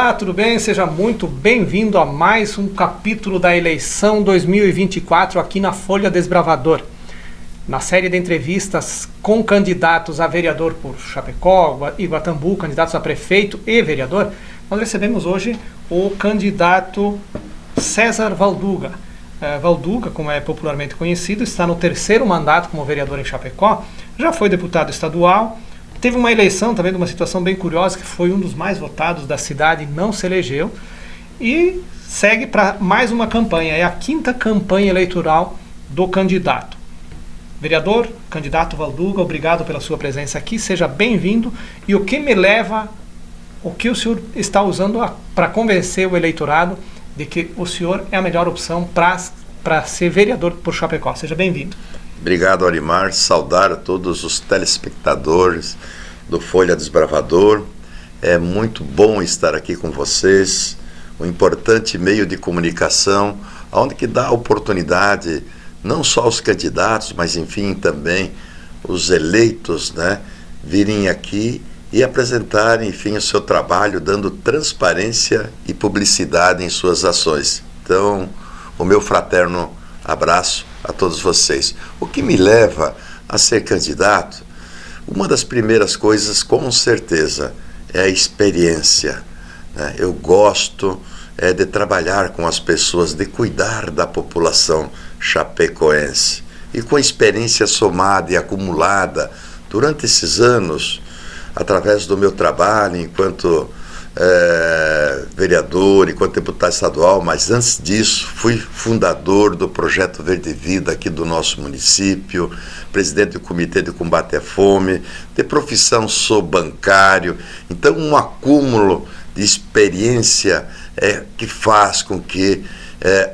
Olá, tudo bem? Seja muito bem-vindo a mais um capítulo da eleição 2024 aqui na Folha Desbravador. Na série de entrevistas com candidatos a vereador por Chapecó e Guatambu, candidatos a prefeito e vereador, nós recebemos hoje o candidato César Valduga. Valduga, como é popularmente conhecido, está no terceiro mandato como vereador em Chapecó, já foi deputado estadual. Teve uma eleição também de uma situação bem curiosa, que foi um dos mais votados da cidade e não se elegeu. E segue para mais uma campanha, é a quinta campanha eleitoral do candidato. Vereador, candidato Valduga, obrigado pela sua presença aqui, seja bem-vindo. E o que me leva, o que o senhor está usando para convencer o eleitorado de que o senhor é a melhor opção para ser vereador por Chapecó? Seja bem-vindo. Obrigado, Arimar. Saudar a todos os telespectadores do Folha Desbravador. É muito bom estar aqui com vocês, um importante meio de comunicação, onde que dá oportunidade não só aos candidatos, mas enfim também os eleitos, né, virem aqui e apresentarem, enfim, o seu trabalho, dando transparência e publicidade em suas ações. Então, o meu fraterno abraço a todos vocês. O que me leva a ser candidato, uma das primeiras coisas, com certeza, é a experiência, né? Eu gosto de trabalhar com as pessoas, de cuidar da população chapecoense. E com a experiência somada e acumulada durante esses anos, através do meu trabalho enquanto vereador, enquanto deputado estadual, mas antes disso fui fundador do Projeto Verde Vida aqui do nosso município, presidente do Comitê de Combate à Fome, de profissão sou bancário. Então um acúmulo de experiência que faz com que,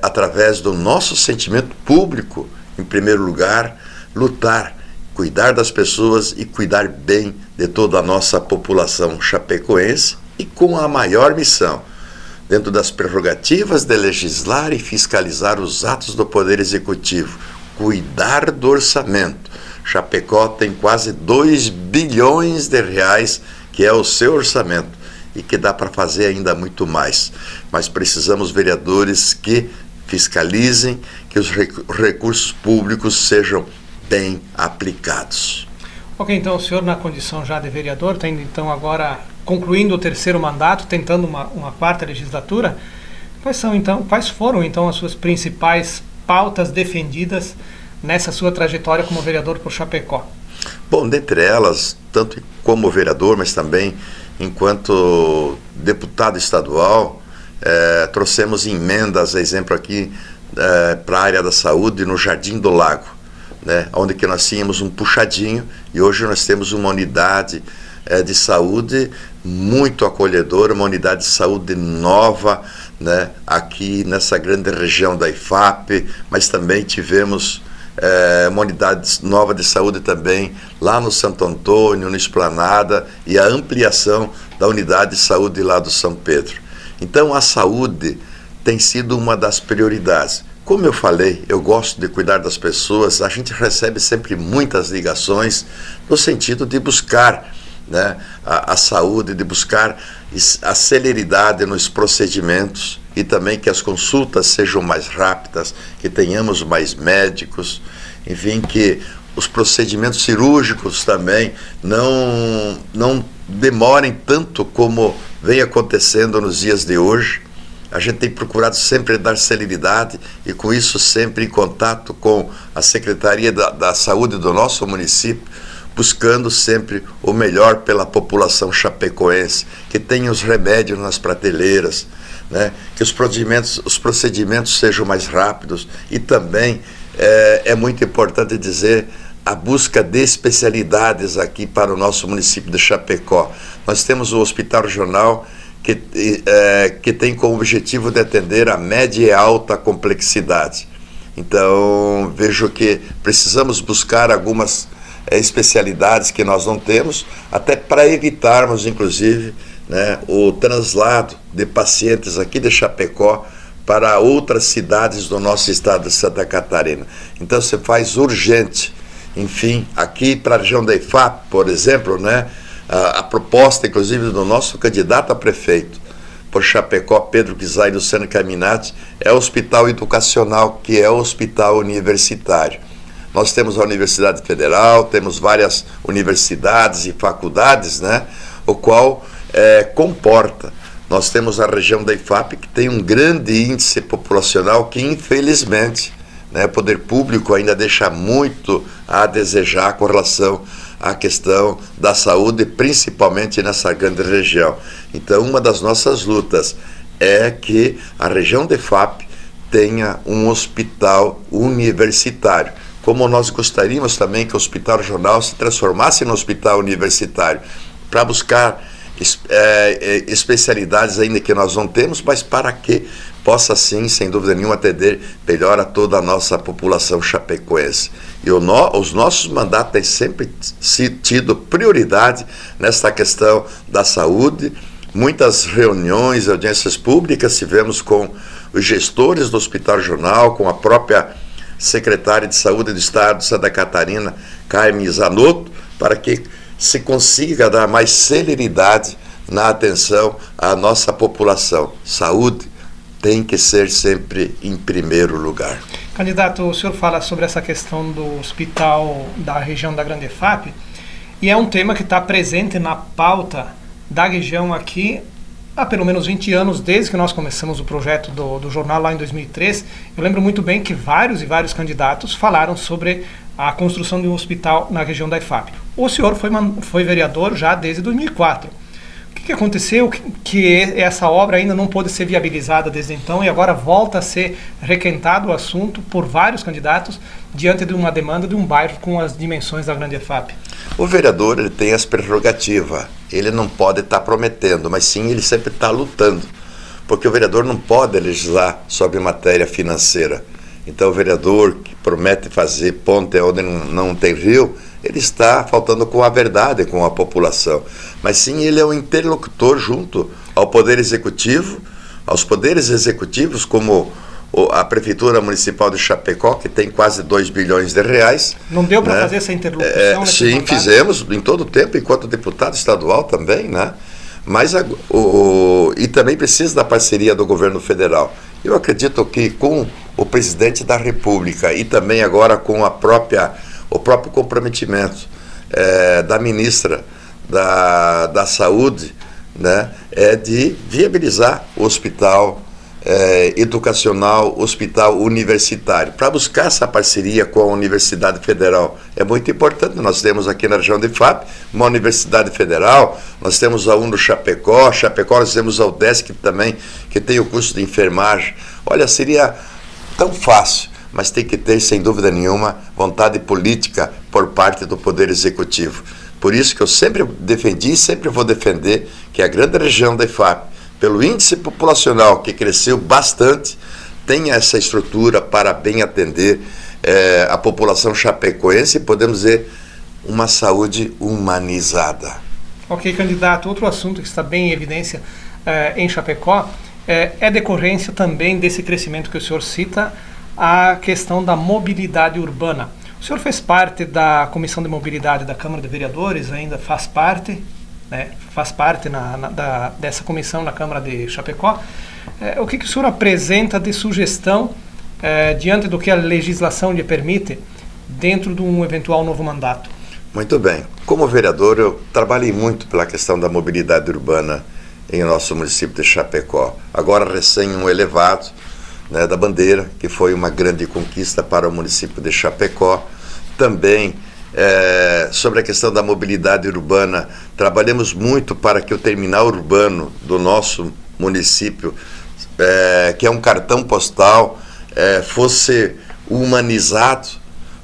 através do nosso sentimento público, em primeiro lugar, lutar, cuidar das pessoas e cuidar bem de toda a nossa população chapecoense, e com a maior missão, dentro das prerrogativas de legislar e fiscalizar os atos do Poder Executivo, cuidar do orçamento. Chapecó tem quase 2 bilhões de reais, que é o seu orçamento, e que dá para fazer ainda muito mais. Mas precisamos vereadores que fiscalizem, que os recursos públicos sejam bem aplicados. Ok, então o senhor, na condição já de vereador, está então agora concluindo o terceiro mandato, tentando uma quarta legislatura. Quais foram então as suas principais pautas defendidas nessa sua trajetória como vereador por Chapecó? Bom, dentre elas, tanto como vereador, mas também enquanto deputado estadual, trouxemos emendas, exemplo aqui, para a área da saúde no Jardim do Lago, né, onde que nós tínhamos um puxadinho e hoje nós temos uma unidade de saúde muito acolhedora, uma unidade de saúde nova, né, aqui nessa grande região da IFAP, mas também tivemos uma unidade nova de saúde também lá no Santo Antônio, no Esplanada, e a ampliação da unidade de saúde lá do São Pedro. Então a saúde tem sido uma das prioridades. Como eu falei, eu gosto de cuidar das pessoas, a gente recebe sempre muitas ligações no sentido de buscar, né, a saúde, de buscar a celeridade nos procedimentos e também que as consultas sejam mais rápidas, que tenhamos mais médicos, enfim, que os procedimentos cirúrgicos também não demorem tanto como vem acontecendo nos dias de hoje. A gente tem procurado sempre dar celeridade e com isso sempre em contato com a Secretaria da Saúde do nosso município, buscando sempre o melhor pela população chapecoense, que tenha os remédios nas prateleiras, né? Que os procedimentos sejam mais rápidos e também é muito importante dizer a busca de especialidades aqui para o nosso município de Chapecó. Nós temos o Hospital Regional que tem como objetivo de atender a média e alta complexidade. Então, vejo que precisamos buscar algumas especialidades que nós não temos, até para evitarmos, inclusive, né, o translado de pacientes aqui de Chapecó para outras cidades do nosso estado de Santa Catarina. Então, se faz urgente, enfim, aqui para a região da IFAP, por exemplo, né, a proposta, inclusive, do nosso candidato a prefeito, por Chapecó, Pedro Kizai e Luciano Caminati, é o hospital educacional, que é o hospital universitário. Nós temos a Universidade Federal, temos várias universidades e faculdades, né, o qual comporta. Nós temos a região da IFAP, que tem um grande índice populacional que, infelizmente, né, o poder público ainda deixa muito a desejar com relação à questão da saúde, principalmente nessa grande região. Então, uma das nossas lutas é que a região da IFAP tenha um hospital universitário, como nós gostaríamos também que o Hospital Regional se transformasse no hospital universitário, para buscar especialidades ainda que nós não temos, mas para que possa sim, sem dúvida nenhuma, atender melhor a toda a nossa população chapecoense. E os nossos mandatos têm sempre tido prioridade nesta questão da saúde. Muitas reuniões, audiências públicas tivemos com os gestores do Hospital Regional, com a própria secretária de Saúde do Estado de Santa Catarina, Carmen Zanotto, para que se consiga dar mais celeridade na atenção à nossa população. Saúde tem que ser sempre em primeiro lugar. Candidato, o senhor fala sobre essa questão do hospital da região da Grande IFAP, e é um tema que está presente na pauta da região aqui há pelo menos 20 anos, desde que nós começamos o projeto do jornal lá em 2003. Eu lembro muito bem que vários e vários candidatos falaram sobre a construção de um hospital na região da IFAP. O senhor foi vereador já desde 2004. O que aconteceu que essa obra ainda não pôde ser viabilizada desde então e agora volta a ser requentado o assunto por vários candidatos diante de uma demanda de um bairro com as dimensões da Grande IFAP? O vereador, ele tem as prerrogativas, ele não pode estar prometendo, mas sim ele sempre está lutando, porque o vereador não pode legislar sobre matéria financeira. Então o vereador que promete fazer ponte onde não tem rio, ele está faltando com a verdade com a população. Mas sim, ele é um interlocutor junto ao Poder Executivo, aos poderes executivos, como a Prefeitura Municipal de Chapecó, que tem quase 2 bilhões de reais. Não deu para fazer essa interlocução? Sim, fizemos em todo o tempo, enquanto deputado estadual também, né? Mas e também precisa da parceria do governo federal. Eu acredito que com o presidente da República e também agora com o próprio comprometimento da ministra da Saúde, né, é de viabilizar o hospital educacional, hospital universitário, para buscar essa parceria com a Universidade Federal. É muito importante. Nós temos aqui na região de IFAP uma Universidade Federal, nós temos a UNO Chapecó, nós temos a UDESC também, que tem o curso de enfermagem. Olha, seria tão fácil, mas tem que ter, sem dúvida nenhuma, vontade política por parte do Poder Executivo. Por isso que eu sempre defendi e sempre vou defender que a grande região da IFAP, pelo índice populacional que cresceu bastante, tenha essa estrutura para bem atender a população chapecoense e, podemos dizer, uma saúde humanizada. Ok, candidato. Outro assunto que está bem em evidência em Chapecó é decorrência também desse crescimento que o senhor cita, a questão da mobilidade urbana. O senhor fez parte da Comissão de Mobilidade da Câmara de Vereadores, ainda faz parte, né, dessa comissão na Câmara de Chapecó. O que o senhor apresenta de sugestão diante do que a legislação lhe permite dentro de um eventual novo mandato? Muito bem. Como vereador, eu trabalhei muito pela questão da mobilidade urbana em nosso município de Chapecó. Agora recém um elevado, né, da bandeira, que foi uma grande conquista para o município de Chapecó. Também sobre a questão da mobilidade urbana, trabalhamos muito para que o terminal urbano do nosso município, que é um cartão postal, fosse humanizado,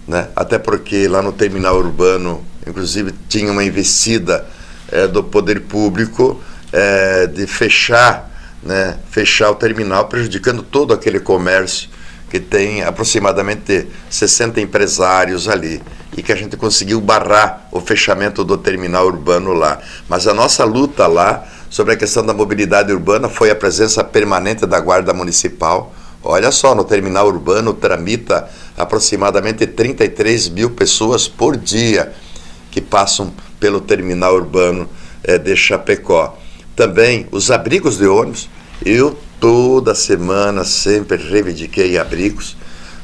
né? Até porque lá no terminal urbano, inclusive, tinha uma investida do poder público de fechar o terminal, prejudicando todo aquele comércio que tem aproximadamente 60 empresários ali, e que a gente conseguiu barrar o fechamento do terminal urbano lá. Mas a nossa luta lá sobre a questão da mobilidade urbana foi a presença permanente da Guarda Municipal. Olha só, no terminal urbano tramita aproximadamente 33 mil pessoas por dia que passam pelo terminal urbano de Chapecó. Também os abrigos de ônibus, Eu toda semana sempre reivindiquei abrigos.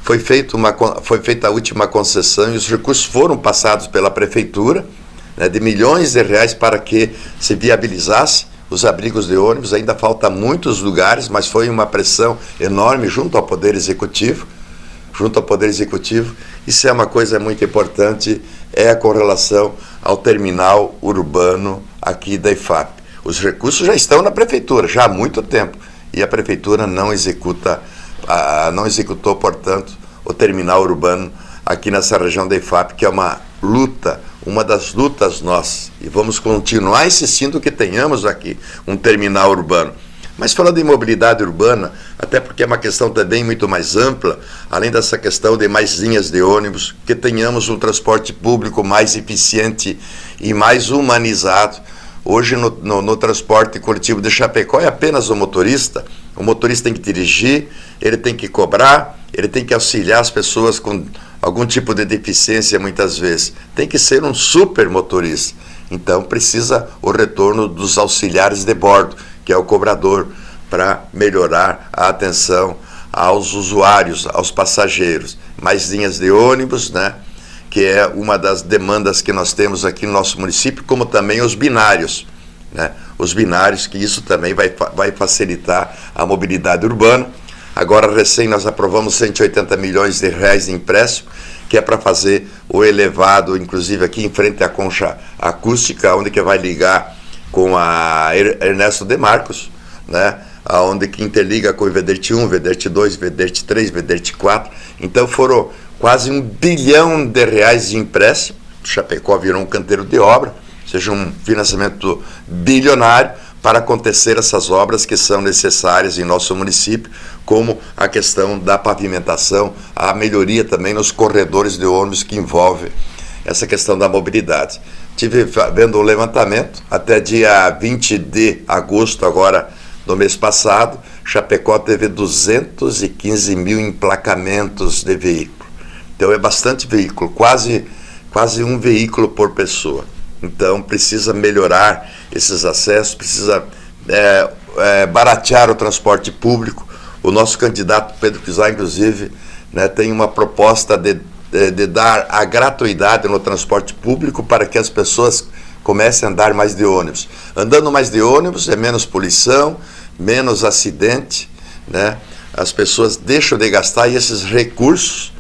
Foi feita a última concessão e os recursos foram passados pela prefeitura, né, de milhões de reais para que se viabilizasse os abrigos de ônibus. Ainda falta muitos lugares, mas foi uma pressão enorme junto ao Poder Executivo. Isso é uma coisa muito importante, com relação ao terminal urbano aqui da IFAP. Os recursos já estão na prefeitura, já há muito tempo, e a prefeitura não executou, portanto, o terminal urbano aqui nessa região da IFAP, que é uma das lutas nossas, e vamos continuar insistindo que tenhamos aqui um terminal urbano. Mas falando em mobilidade urbana, até porque é uma questão também muito mais ampla, além dessa questão de mais linhas de ônibus, que tenhamos um transporte público mais eficiente e mais humanizado. Hoje no transporte coletivo de Chapecó é apenas o motorista tem que dirigir, ele tem que cobrar, ele tem que auxiliar as pessoas com algum tipo de deficiência muitas vezes. Tem que ser um super motorista. Então precisa o retorno dos auxiliares de bordo, que é o cobrador, para melhorar a atenção aos usuários, aos passageiros. Mais linhas de ônibus, né, que é uma das demandas que nós temos aqui no nosso município, como também os binários, né, os binários, que isso também vai facilitar a mobilidade urbana. Agora, recém, nós aprovamos 180 milhões de reais de empréstimo, que é para fazer o elevado, inclusive aqui em frente à concha acústica, onde que vai ligar com a Ernesto de Marcos, né, onde que interliga com o Vederte 1, Vederte 2, Vederte 3, Vederte 4. Então foram quase R$1 bilhão de empréstimo. Chapecó virou um canteiro de obra, ou seja, um financiamento bilionário para acontecer essas obras que são necessárias em nosso município, como a questão da pavimentação, a melhoria também nos corredores de ônibus que envolve essa questão da mobilidade. Estive vendo o levantamento, até dia 20 de agosto agora do mês passado, Chapecó teve 215 mil emplacamentos de veículo. Então é bastante veículo, quase um veículo por pessoa. Então precisa melhorar esses acessos, precisa baratear o transporte público. O nosso candidato Pedro Kizar, inclusive, né, tem uma proposta de dar a gratuidade no transporte público para que as pessoas comecem a andar mais de ônibus. Andando mais de ônibus é menos poluição, menos acidente, né? As pessoas deixam de gastar e esses recursos,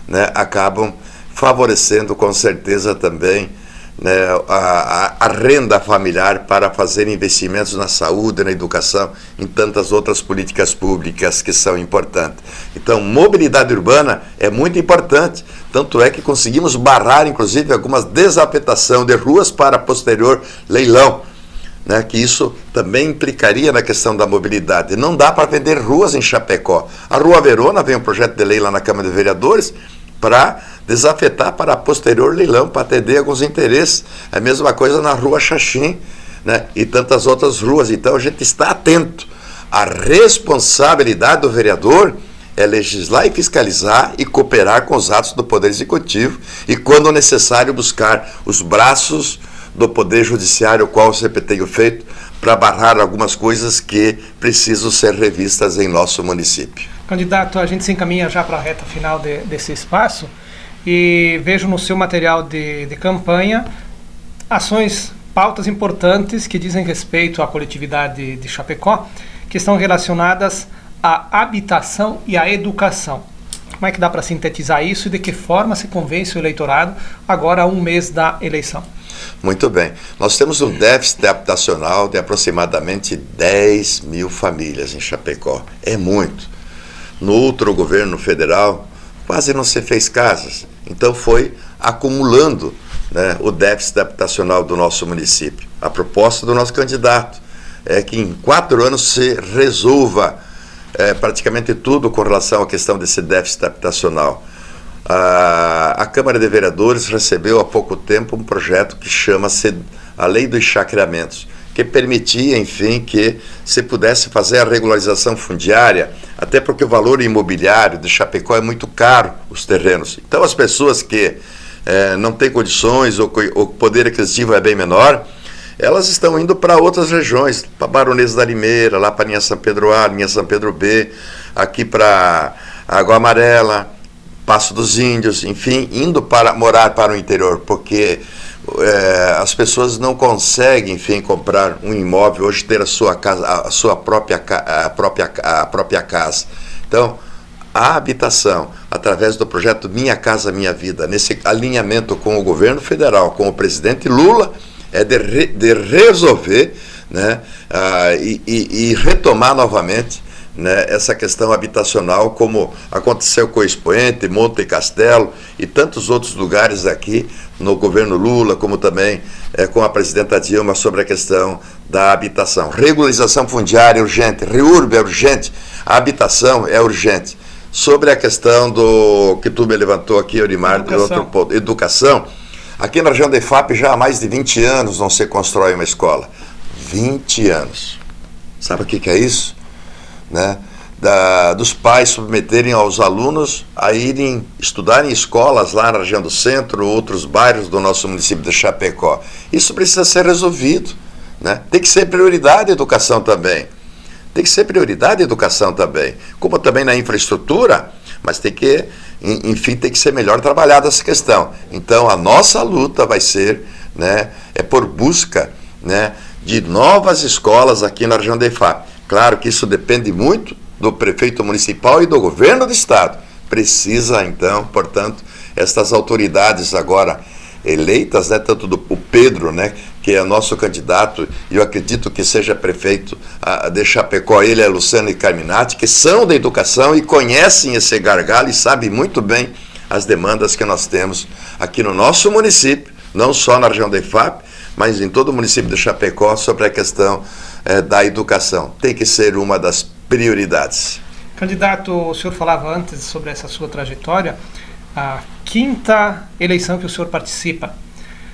né, acabam favorecendo com certeza também, né, a renda familiar para fazer investimentos na saúde, na educação, em tantas outras políticas públicas que são importantes. Então, mobilidade urbana é muito importante, tanto é que conseguimos barrar, inclusive, algumas desafetação de ruas para posterior leilão, né, que isso também implicaria na questão da mobilidade. Não dá para vender ruas em Chapecó. A Rua Verona vem um projeto de lei lá na Câmara de Vereadores para desafetar para posterior leilão, para atender alguns interesses. É a mesma coisa na Rua Xaxim, né, e tantas outras ruas. Então a gente está atento. A responsabilidade do vereador é legislar e fiscalizar e cooperar com os atos do Poder Executivo e, quando necessário, buscar os braços do Poder Judiciário, o qual eu sempre tenho feito, para barrar algumas coisas que precisam ser revistas em nosso município. Candidato, a gente se encaminha já para a reta final desse espaço e vejo no seu material de campanha ações, pautas importantes que dizem respeito à coletividade de Chapecó, que estão relacionadas à habitação e à educação. Como é que dá para sintetizar isso e de que forma se convence o eleitorado agora a um mês da eleição? Muito bem. Nós temos um déficit habitacional de aproximadamente 10 mil famílias em Chapecó. É muito. No outro governo federal, quase não se fez casas. Então foi acumulando, né, o déficit habitacional do nosso município. A proposta do nosso candidato é que em 4 anos se resolva praticamente tudo com relação à questão desse déficit habitacional. A Câmara de Vereadores recebeu há pouco tempo um projeto que chama-se a Lei dos Chacreamentos, que permitia, enfim, que se pudesse fazer a regularização fundiária, até porque o valor imobiliário de Chapecó é muito caro, os terrenos. Então as pessoas que não têm condições ou o poder aquisitivo é bem menor, elas estão indo para outras regiões, para Baronesa da Limeira, lá para a linha São Pedro A, linha São Pedro B, aqui para Água Amarela, Passo dos Índios, enfim, indo para morar para o interior, porque as pessoas não conseguem, enfim, comprar um imóvel hoje, ter a sua casa, a própria casa. Então, a habitação, através do projeto Minha Casa Minha Vida, nesse alinhamento com o governo federal, com o presidente Lula, é de resolver, né, e retomar novamente, né, essa questão habitacional, como aconteceu com o Expoente, Monte Castelo e tantos outros lugares aqui no governo Lula, como também com a presidenta Dilma, sobre a questão da habitação. Regularização fundiária é urgente, REURB é urgente, a habitação é urgente. Sobre a questão do que tu me levantou aqui, Orimar, de outro ponto, educação, aqui na região da IFAP já há mais de 20 anos não se constrói uma escola. 20 anos. Sabe o que é isso? Né? Dos pais submeterem aos alunos a irem estudar em escolas lá na região do centro, outros bairros do nosso município de Chapecó. Isso precisa ser resolvido, né? Tem que ser prioridade a educação também. Tem que ser prioridade a educação também, como também na infraestrutura, mas tem que, enfim, tem que ser melhor trabalhada essa questão. Então, a nossa luta vai ser, né, por busca, né, de novas escolas aqui na região da IFAP. Claro que isso depende muito do prefeito municipal e do governo do estado. Precisa, então, portanto, estas autoridades agora eleitas, né, tanto o Pedro, né, que é nosso candidato, e eu acredito que seja prefeito de Chapecó, ele é Luciano Carminati, que são da educação e conhecem esse gargalo e sabem muito bem as demandas que nós temos aqui no nosso município, não só na região da IFAP, mas em todo o município de Chapecó, sobre a questão da educação. Tem que ser uma das prioridades. Candidato, o senhor falava antes sobre essa sua trajetória, a 5ª eleição que o senhor participa.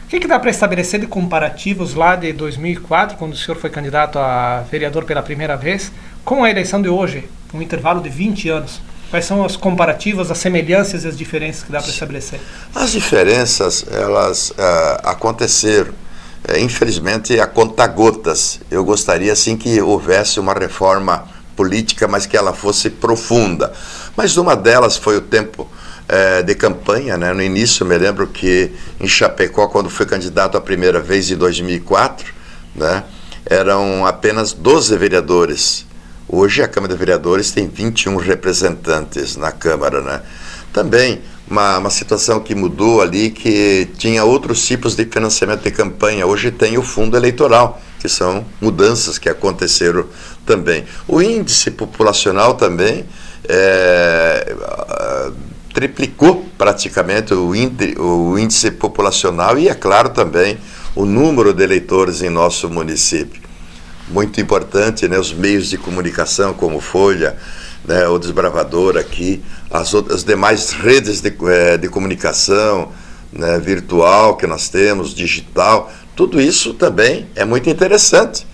O que dá para estabelecer de comparativos lá de 2004, quando o senhor foi candidato a vereador pela primeira vez, com a eleição de hoje, um intervalo de 20 anos? Quais são os comparativos, as semelhanças e as diferenças que dá para estabelecer? As diferenças, elas aconteceram, infelizmente, a conta-gotas. Eu gostaria, sim, que houvesse uma reforma política, mas que ela fosse profunda. Mas uma delas foi o tempo de campanha, né? No início, eu me lembro que em Chapecó, quando fui candidato a primeira vez em 2004, né, eram apenas 12 vereadores. Hoje a Câmara de Vereadores tem 21 representantes na Câmara, né? Também uma situação que mudou ali, que tinha outros tipos de financiamento de campanha. Hoje tem o fundo eleitoral, que são mudanças que aconteceram também. O índice populacional também triplicou praticamente o índice populacional e, é claro, também o número de eleitores em nosso município. Muito importante, né, os meios de comunicação como Folha, né, o Desbravador aqui, as demais redes de comunicação, né, virtual que nós temos, digital, tudo isso também é muito interessante.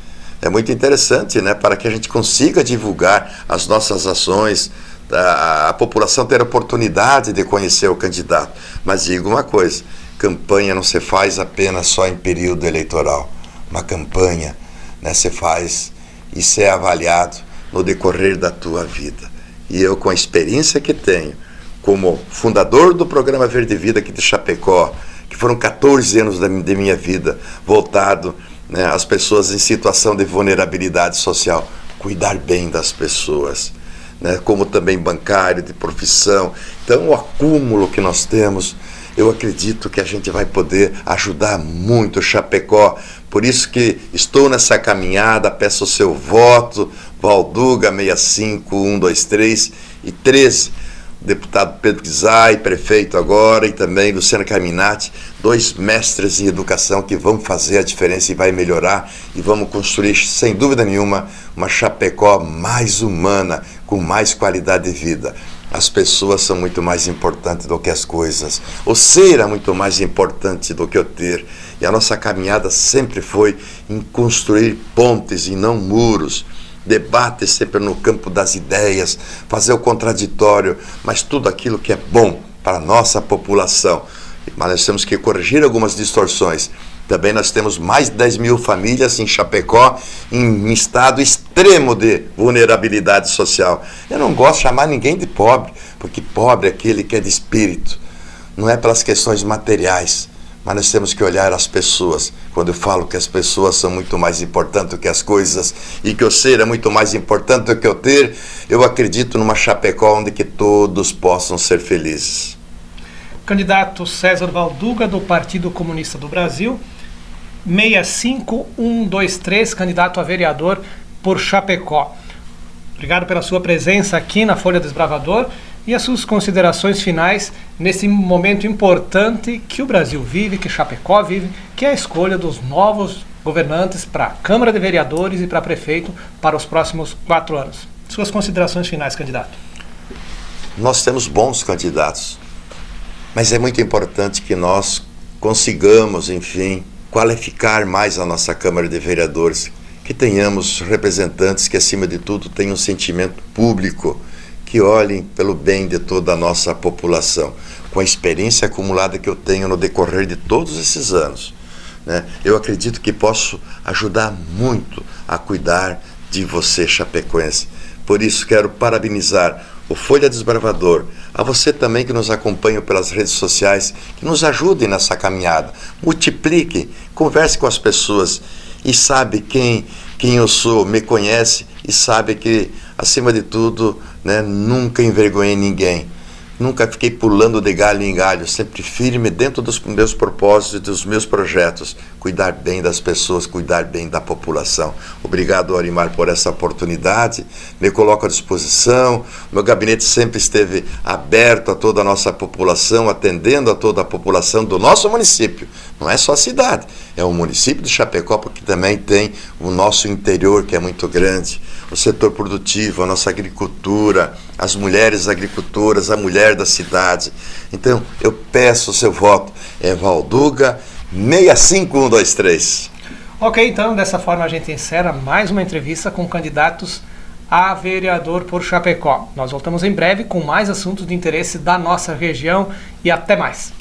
É muito interessante, né, para que a gente consiga divulgar as nossas ações, a população ter a oportunidade de conhecer o candidato. Mas digo uma coisa, campanha não se faz apenas só em período eleitoral. Uma campanha, né, se faz e se é avaliado no decorrer da tua vida. E eu, com a experiência que tenho, como fundador do programa Verde Vida aqui de Chapecó, que foram 14 anos de minha vida voltado, né, às pessoas em situação de vulnerabilidade social, cuidar bem das pessoas, né, como também bancário, de profissão. Então, o acúmulo que nós temos, eu acredito que a gente vai poder ajudar muito Chapecó. Por isso que estou nessa caminhada, peço o seu voto, Valduga 65123 e 13, deputado Pedro Zay, prefeito agora, e também Luciano Carminati, 2 mestres em educação que vão fazer a diferença e vai melhorar, e vamos construir, sem dúvida nenhuma, uma Chapecó mais humana, com mais qualidade de vida. As pessoas são muito mais importantes do que as coisas. O ser é muito mais importante do que o ter. E a nossa caminhada sempre foi em construir pontes e não muros. Debate sempre no campo das ideias, fazer o contraditório, mas tudo aquilo que é bom para a nossa população. mas nós temos que corrigir algumas distorções. Também nós temos mais de 10 mil famílias em Chapecó em estado extremo de vulnerabilidade social. Eu não gosto de chamar ninguém de pobre, porque pobre é aquele que é de espírito. Não é pelas questões materiais, mas nós temos que olhar as pessoas. Quando eu falo que as pessoas são muito mais importantes do que as coisas e que o ser é muito mais importante do que o ter, eu acredito numa Chapecó onde que todos possam ser felizes. Candidato César Valduga, do Partido Comunista do Brasil, 65123, candidato a vereador por Chapecó. Obrigado pela sua presença aqui na Folha Desbravador e as suas considerações finais nesse momento importante que o Brasil vive, que Chapecó vive, que é a escolha dos novos governantes para a Câmara de Vereadores e para prefeito para os próximos 4 anos. Suas considerações finais, candidato. Nós temos bons candidatos, mas é muito importante que nós consigamos, enfim, qualificar mais a nossa Câmara de Vereadores, que tenhamos representantes que, acima de tudo, tenham um sentimento público, que olhem pelo bem de toda a nossa população. Com a experiência acumulada que eu tenho no decorrer de todos esses anos, né, eu acredito que posso ajudar muito a cuidar de você, chapecoense. Por isso, quero parabenizar o Folha Desbravador, a você também que nos acompanha pelas redes sociais, que nos ajudem nessa caminhada, multiplique, converse com as pessoas e sabe quem eu sou, me conhece e sabe que, acima de tudo, né, nunca envergonhei ninguém, nunca fiquei pulando de galho em galho, sempre firme dentro dos meus propósitos e dos meus projetos, cuidar bem das pessoas, cuidar bem da população. Obrigado, Aurimar, por essa oportunidade, me coloco à disposição, meu gabinete sempre esteve aberto a toda a nossa população, atendendo a toda a população do nosso município, não é só a cidade, é o município de Chapecó, porque também tem o nosso interior, que é muito grande, o setor produtivo, a nossa agricultura, as mulheres agricultoras, a mulher da cidade. Então, eu peço o seu voto, é Valduga 65123. Ok, então, dessa forma a gente encerra mais uma entrevista com candidatos a vereador por Chapecó. Nós voltamos em breve com mais assuntos de interesse da nossa região e até mais.